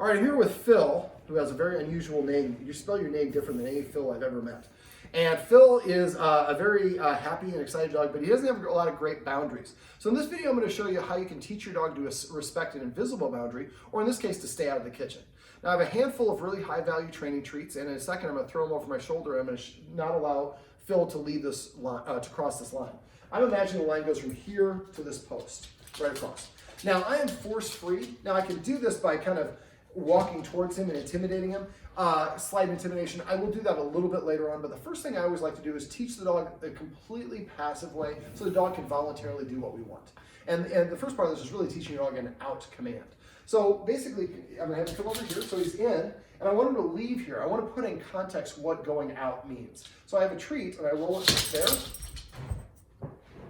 All right, I'm here with Phil, who has a very unusual name. You spell your name different than any Phil I've ever met. And Phil is a very happy and excited dog, but he doesn't have a lot of great boundaries. So in this video, I'm going to show you how you can teach your dog to respect an invisible boundary, or in this case, to stay out of the kitchen. Now, I have a handful of really high-value training treats, and in a second, I'm going to throw them over my shoulder. I'm going to not allow Phil to leave this line, to cross this line. I'm imagining the line goes from here to this post, right across. Now, I am force-free. Now, I can do this by kind of walking towards him and intimidating him, slight intimidation. I will do that a little bit later on, but the first thing I always like to do is teach the dog a completely passive way so the dog can voluntarily do what we want. And the first part of this is really teaching your dog an out command. So basically, I'm gonna have him come over here, so he's in, and I want him to leave here. I want to put in context what going out means. So I have a treat, and I roll it there.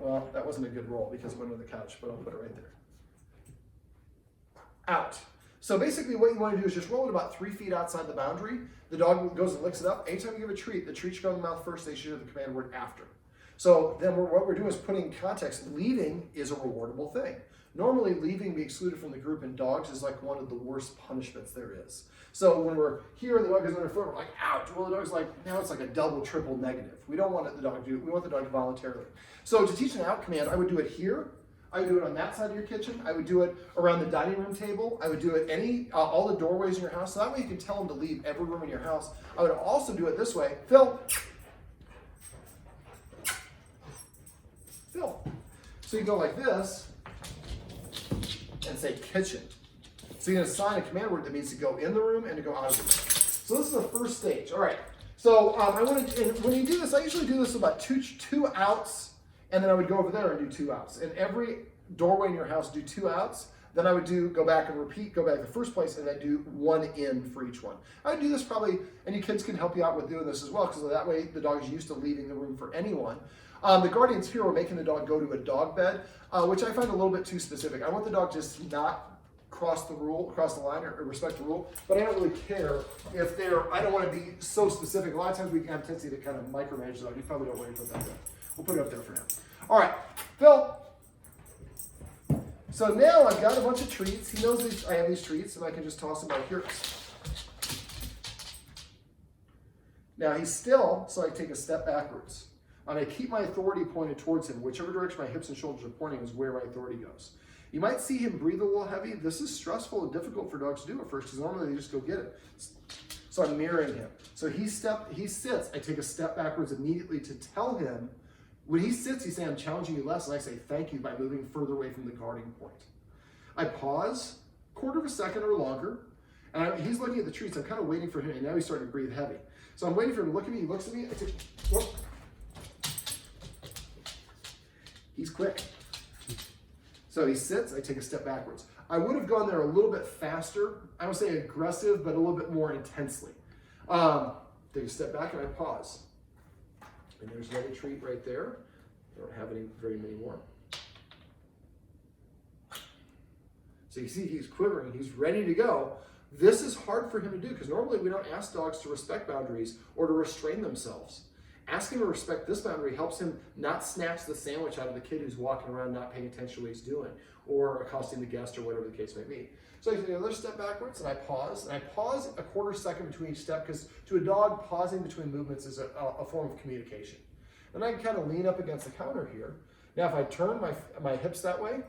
Well, that wasn't a good roll because it went on the couch, but I'll put it right there. Out. So basically what you want to do is just roll it about 3 feet outside the boundary. The dog goes and licks it up. Anytime you give a treat, the treat should go in the mouth first. They should hear the command word after. So then what we're doing is putting context. Leaving is a rewardable thing. Normally, leaving, being excluded from the group in dogs is like one of the worst punishments there is. So when we're here and the dog is on our foot, we're like, ouch. Well, the dog's like, now it's like a double, triple negative. We don't want the dog to do it. We want the dog to voluntarily. So to teach an out command, I would do it here. I would do it on that side of your kitchen. I would do it around the dining room table. I would do it all the doorways in your house. So that way you can tell them to leave every room in your house. I would also do it this way. Phil. Phil. So you go like this and say kitchen. So you're going to assign a command word that means to go in the room and to go out of the room. So this is the first stage. All right. So when you do this, I usually do this about two outs. And then I would go over there and do 2 outs. And every doorway in your house, do 2 outs. Then I would go back and repeat, go back to the first place, and then do 1 in for each one. I would do this probably, and your kids can help you out with doing this as well, because that way the dog is used to leaving the room for anyone. The guardians here are making the dog go to a dog bed, which I find a little bit too specific. I want the dog just not cross the line, or respect the rule, but I don't really care if I don't want to be so specific. A lot of times we have a tendency to kind of micromanage the dog. You probably don't want to put that there. We'll put it up there for now. All right, Phil. So now I've got a bunch of treats. He knows I have these treats, and I can just toss them out here. Now he's still, so I take a step backwards. I'm going to keep my authority pointed towards him. Whichever direction my hips and shoulders are pointing is where my authority goes. You might see him breathe a little heavy. This is stressful and difficult for dogs to do at first, because normally they just go get it. So I'm mirroring him. So he sits. I take a step backwards immediately to tell him. When he sits, he's saying, I'm challenging you less, and I say thank you by moving further away from the guarding point. I pause, 1/4 second or longer, and he's looking at the treats. I'm kind of waiting for him, and now he's starting to breathe heavy. So I'm waiting for him to look at me. He looks at me. I take, whoop. He's quick. So he sits. I take a step backwards. I would have gone there a little bit faster. I don't say aggressive, but a little bit more intensely. Take a step back, and I pause. And there's another treat right there. I don't have very many more. So you see he's quivering, he's ready to go. This is hard for him to do because normally we don't ask dogs to respect boundaries or to restrain themselves. Asking him to respect this boundary helps him not snatch the sandwich out of the kid who's walking around not paying attention to what he's doing, or accosting the guest, or whatever the case may be. So I take another step backwards, and I pause a 1/4 second between each step, because to a dog, pausing between movements is a form of communication. And I can kind of lean up against the counter here. Now if I turn my hips that way,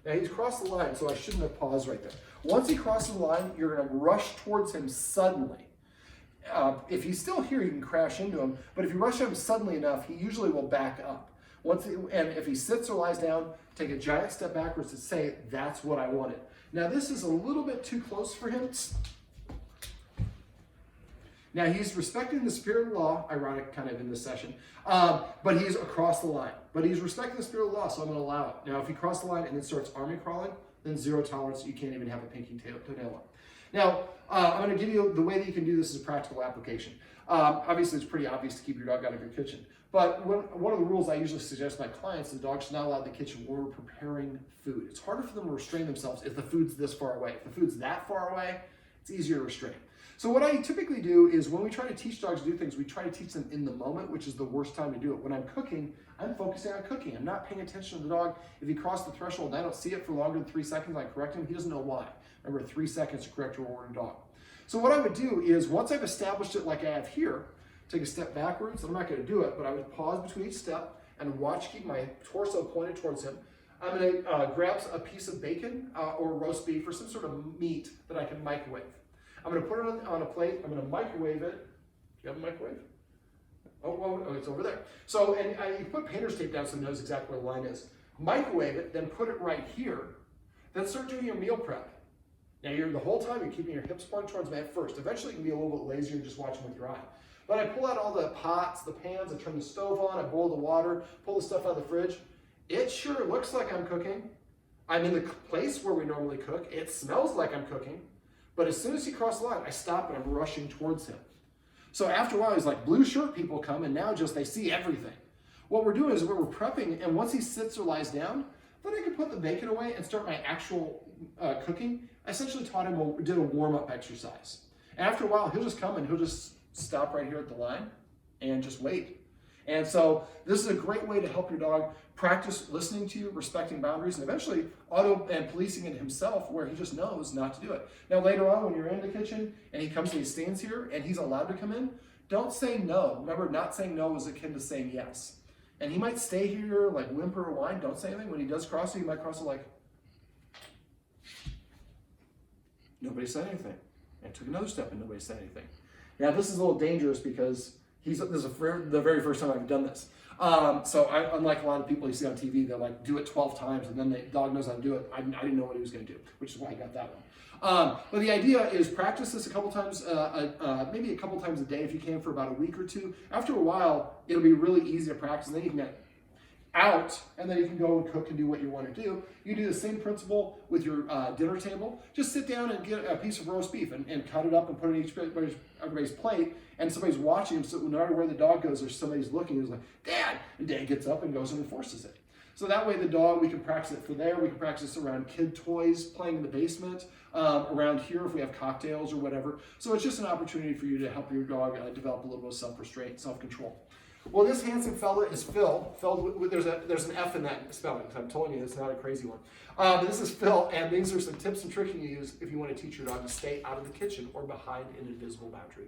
now he's crossed the line, so I shouldn't have paused right there. Once he crosses the line, you're going to rush towards him suddenly. If he's still here, you can crash into him, but if you rush him suddenly enough, he usually will back up. And if he sits or lies down, take a giant step backwards to say, that's what I wanted. Now this is a little bit too close for him. Now he's respecting the spirit of the law, ironic kind of in this session, but he's across the line. But he's respecting the spirit of the law, so I'm going to allow it. Now if he crosses the line and then starts army crawling, then 0 tolerance, you can't even have a pinky toenail on. Now, I'm going to give you the way that you can do this as a practical application. Obviously, it's pretty obvious to keep your dog out of your kitchen. But one of the rules I usually suggest to my clients is the dog should not allow the kitchen when we're preparing food. It's harder for them to restrain themselves if the food's this far away. If the food's that far away, It's easier to restrain. So what I typically do is when we try to teach dogs to do things, we try to teach them in the moment, which is the worst time to do it. When I'm cooking, I'm focusing on cooking. I'm not paying attention to the dog. If he crossed the threshold and I don't see it for longer than 3 seconds, I correct him. He doesn't know why. Remember, 3 seconds to correct your ordered dog. So what I would do is once I've established it like I have here, take a step backwards. I'm not going to do it, but I would pause between each step and watch, keep my torso pointed towards him. I'm going to grab a piece of bacon or roast beef or some sort of meat that I can microwave. I'm going to put it on a plate. I'm going to microwave it. Do you have a microwave? Oh, it's over there. So, and you put painter's tape down so it knows exactly where the line is. Microwave it, then put it right here. Then start doing your meal prep. Now, the whole time you're keeping your hips pointed towards me at first. Eventually, you can be a little bit lazier and just watching with your eye. But I pull out all the pots, the pans, I turn the stove on, I boil the water, pull the stuff out of the fridge. It sure looks like I'm cooking. I'm in the place where we normally cook. It smells like I'm cooking. But as soon as he crosses the line, I stop and I'm rushing towards him. So after a while, he's like, blue shirt people come, and now just they see everything. What we're doing is we're prepping, and once he sits or lies down, then I can put the bacon away and start my actual cooking. I essentially taught him, did a warm-up exercise. And after a while, he'll just come and he'll just stop right here at the line and just wait. And so this is a great way to help your dog practice listening to you, respecting boundaries, and eventually policing it himself where he just knows not to do it. Now later on when you're in the kitchen and he comes and he stands here and he's allowed to come in, don't say no. Remember, not saying no is akin to saying yes. And he might stay here, like whimper or whine, don't say anything. When he does cross it, he might cross it like, nobody said anything. And took another step and nobody said anything. Now this is a little dangerous because this is the very first time I've done this. So unlike a lot of people you see on TV, they like do it 12 times and then the dog knows how to do it. I didn't know what he was going to do, which is why I got that one. But the idea is practice this a couple times, maybe a couple times a day if you can for about a week or two. After a while, it'll be really easy to practice, and then you can get out, and then you can go and cook and do what you want to do. You do the same principle with your dinner table. Just sit down and get a piece of roast beef and cut it up and put it in everybody's plate, and somebody's watching, so no matter where the dog goes or somebody's looking, who's like, Dad! And Dad gets up and goes and enforces it. So that way the dog, we can practice it for there, we can practice around kid toys, playing in the basement, around here if we have cocktails or whatever. So it's just an opportunity for you to help your dog develop a little bit of self-restraint, self-control. Well, this handsome fella is Phil. There's an F in that spelling, because I'm telling you it's not a crazy one. This is Phil, and these are some tips and tricks you can use if you want to teach your dog to stay out of the kitchen or behind an invisible boundary.